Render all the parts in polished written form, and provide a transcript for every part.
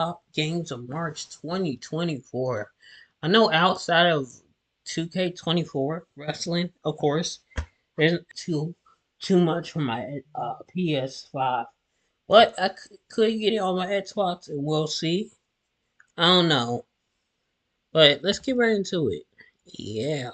Top games of March 2024. I know outside of 2K24 wrestling, of course, there's too much for my PS5, but could get it on my Xbox, and we'll see. I don't know, but let's get right into it. Yeah.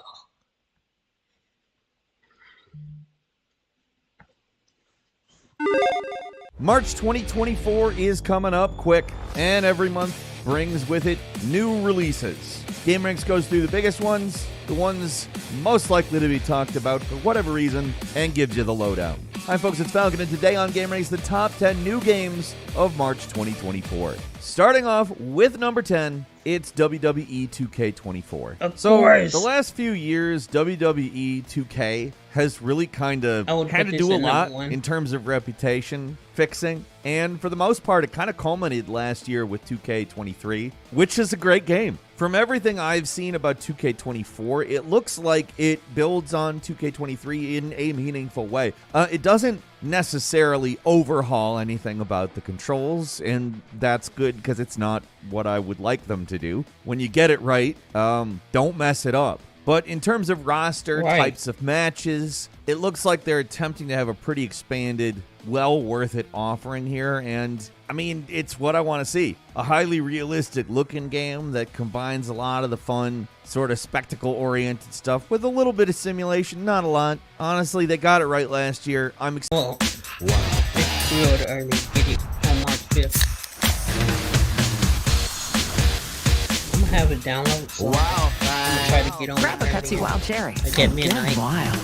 March 2024 is coming up quick, and every month brings with it new releases. GameRanks goes through the biggest ones, the ones most likely to be talked about for whatever reason, and gives you the lowdown. Hi folks, it's Falcon, and today on GameRanks, the top 10 new games of March 2024. Starting off with number 10, it's WWE 2K24. Of So course. the last few years, WWE 2K has really kind of I would had put to this do a in lot number one. in terms of reputation fixing, and for the most part, it kind of culminated last year with 2K23, which is a great game. From everything I've seen about 2K24, it looks like it builds on 2K23 in a meaningful way. It doesn't necessarily overhaul anything about the controls, and that's good because it's not what I would like them to do. When you get it right, don't mess it up. But in terms of roster, Right. types of matches, it looks like they're attempting to have a pretty expanded, well worth it offering here. And I mean, it's what I want to see. A highly realistic looking game that combines a lot of the fun, sort of spectacle oriented stuff with a little bit of simulation. Not a lot. Honestly, they got it right last year. I'm excited. Well, it's real early. Get it on March 5th. I'm gonna have it download. So Wow. I'm gonna try to get on. Grab a it Pepsi early. Wild Cherry. I get midnight. Wild.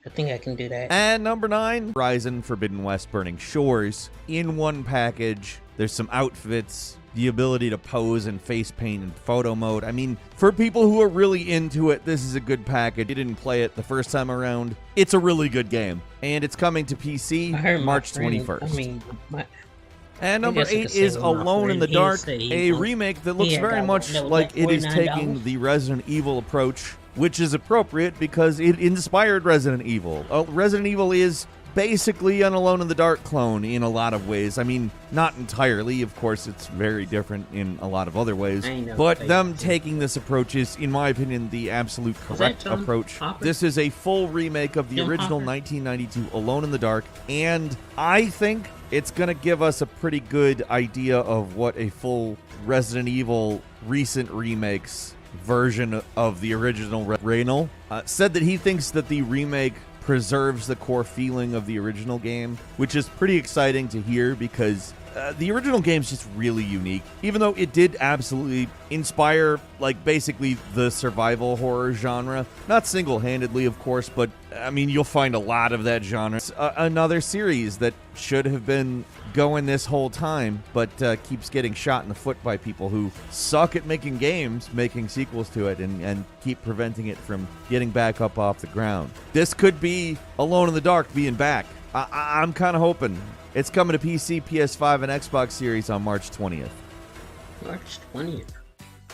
I think I can do that. And number 9, Horizon Forbidden West Burning Shores. In one package, there's some outfits, the ability to pose and face paint in photo mode. I mean, for people who are really into it, this is a good package. You didn't play it the first time around. It's a really good game. And it's coming to PC I heard my March friend- 21st. I mean, And number guess I could 8 say is with my Alone in the friend, he'd Dark, say he a wants- remake that looks he had very that much one that was like like it is $49. taking the Resident Evil approach, which is appropriate because it inspired Resident Evil. Resident Evil is basically an Alone in the Dark clone in a lot of ways. I mean, not entirely. Of course, it's very different in a lot of other ways. I know, But but- them taking this approach is, in my opinion, the absolute that correct Tom approach. Hopper? This is a full remake of the Jim original Hopper? 1992 Alone in the Dark, and I think it's going to give us a pretty good idea of what a full Resident Evil recent remakes version of the original Raynal said that he thinks that the remake preserves the core feeling of the original game, which is pretty exciting to hear because the original game's just really unique. Even though it did absolutely inspire, like, basically the survival horror genre. Not single-handedly, of course, but, I mean, you'll find a lot of that genre. It's another series that should have been going this whole time, but keeps getting shot in the foot by people who suck at making games, making sequels to it, and keep preventing it from getting back up off the ground. This could be Alone in the Dark being back. I'm kind of hoping. It's coming to PC, PS5, and Xbox Series on March 20th. March 20th.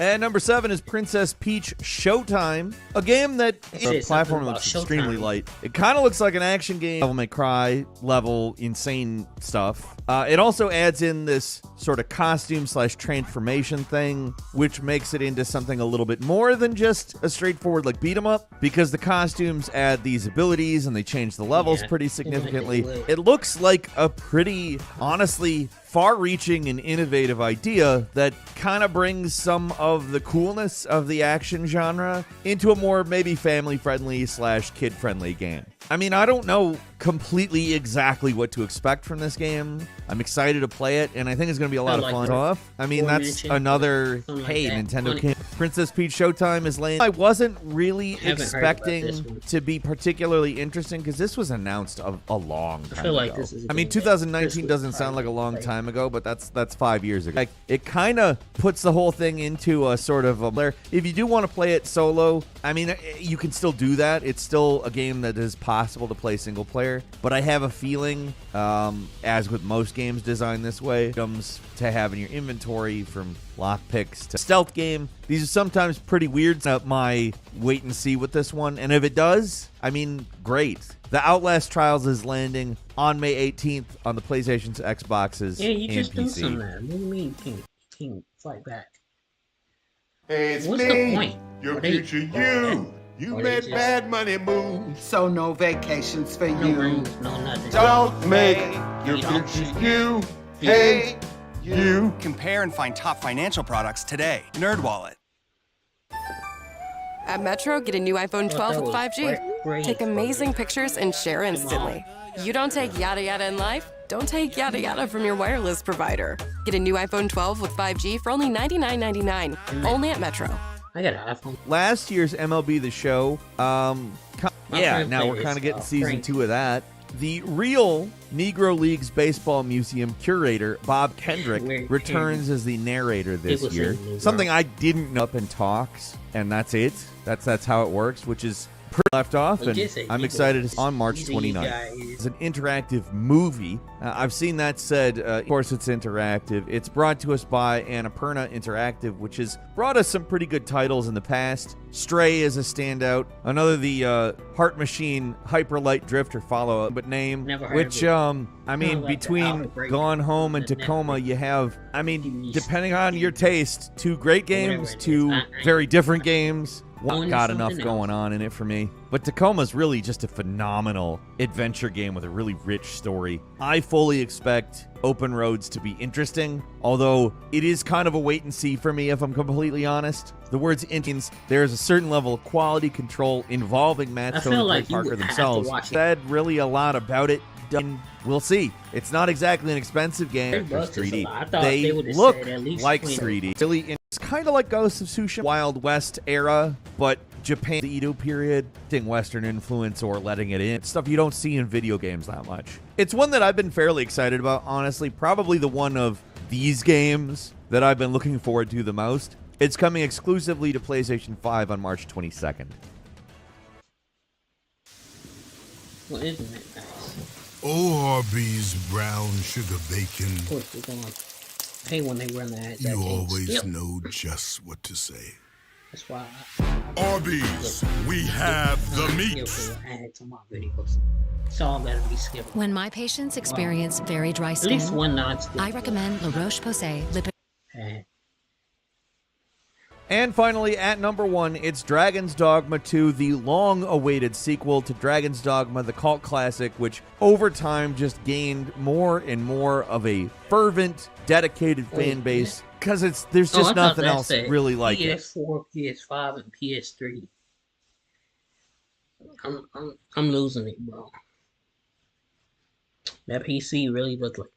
And number 7 is Princess Peach Showtime, a game that Say the platform something looks about extremely Showtime. light. It kind of looks like an action game, Devil May Cry level, insane stuff. It also adds in this sort of costume/transformation thing, which makes it into something a little bit more than just a straightforward like beat 'em up, because the costumes add these abilities and they change the levels Yeah, pretty it might be significantly. lit. It looks like a pretty, honestly, far-reaching and innovative idea that kind of brings some of the coolness of the action genre into a more maybe family-friendly/kid-friendly game. I mean, I don't know completely exactly what to expect from this game. I'm excited to play it, and I think it's going to be a lot of like fun. the I mean, that's Dimension, another, something like hey, that. Nintendo Funny. came. Princess Peach Showtime is lame. I wasn't really Haven't heard about this expecting one. to be particularly interesting because this was announced a long time I feel like ago. this is. a I mean, game that 2019 Chris would doesn't sound probably like a long play. time ago, but that's 5 years ago. Like, it kind of puts the whole thing into a sort of a If you do want to play it solo, I mean, you can still do that. It's still a game that is popular possible to play single player, but I have a feeling, as with most games designed this way, items to have in your inventory, from lockpicks to stealth game, these are sometimes pretty weird. My wait and see with this one, and if it does, I mean, great. The Outlast Trials is landing on May 18th on the PlayStation's, Xboxes, Yeah, you and just do PC. some that. What do you mean you can't fight back? Hey, it's What's me, the point? your Are they- future you. You Are they made just- bad money moves. So no vacations for No you. rings, no nothing. Don't make your You don't. future you. Hey, you. Compare and find top financial products today. NerdWallet. At Metro, get a new iPhone 12 with 5G. Great. Take amazing pictures and share instantly. You don't take yada yada in life? Don't take yada yada from your wireless provider. Get a new iPhone 12 with 5G for only $99.99. Only at Metro. I got an iPhone. Last year's MLB The Show, yeah, friend now we're played kind of this, getting season Frank. 2 of that. The real Negro Leagues Baseball Museum curator, Bob Kendrick, Where- returns as the narrator this was year. in Negro. Something I didn't know up in talks, and that's it. That's how it works, which is pretty left off, Well, and just say I'm Negro. excited on March Easy 29th. guy. It's an interactive movie. I've seen that said. Of course, it's interactive. It's brought to us by Annapurna Interactive, which has brought us some pretty good titles in the past. Stray is a standout. Another, the Heart Machine Hyper Light Drifter follow-up, but name, Never heard which, of it. I mean, Kinda like the between Outbreak Gone Home and on the Tacoma, network. you have, I mean, TV depending on your taste, 2 great Whatever games, it is. 2 I- very different games. One Own got enough something going on in it for me. But Tacoma's really just a phenomenal adventure game with a really rich story. I fully expect Open Roads to be interesting, although it is kind of a wait and see for me, if I'm completely honest. The words Indians, there's a certain level of quality control involving Matt I Stone feel and Trey like you Parker would have to themselves. watch it. Said really a lot about it. Done. We'll see. It's not exactly an expensive game. $30 It's is a 3D. lot. I thought They they would've look said at least like 20. 3D. It's kind of like Ghost of Tsushima, Wild West era, but Japan, the Edo period, getting Western influence or letting it in. It's stuff you don't see in video games that much. It's one that I've been fairly excited about, honestly. Probably the one of these games that I've been looking forward to the most. It's coming exclusively to PlayStation 5 on March 22nd. Well, isn't it nice? Oh, Arby's brown sugar bacon. Of course, they're going to pay when they run that. You that game always still. know just what to say. That's why Arby's, we have the meat. I had to my videos. It's all gotta be skipped. When my patients experience very dry At skin, least one non-skip. I recommend La Roche-Posay Lipid. And finally, at number 1, it's Dragon's Dogma 2, the long-awaited sequel to Dragon's Dogma, the cult classic, which over time just gained more and more of a fervent, dedicated fan base, because there's just nothing else really like it. PS4, PS5, and PS3. I'm losing it, bro. That PC really looked like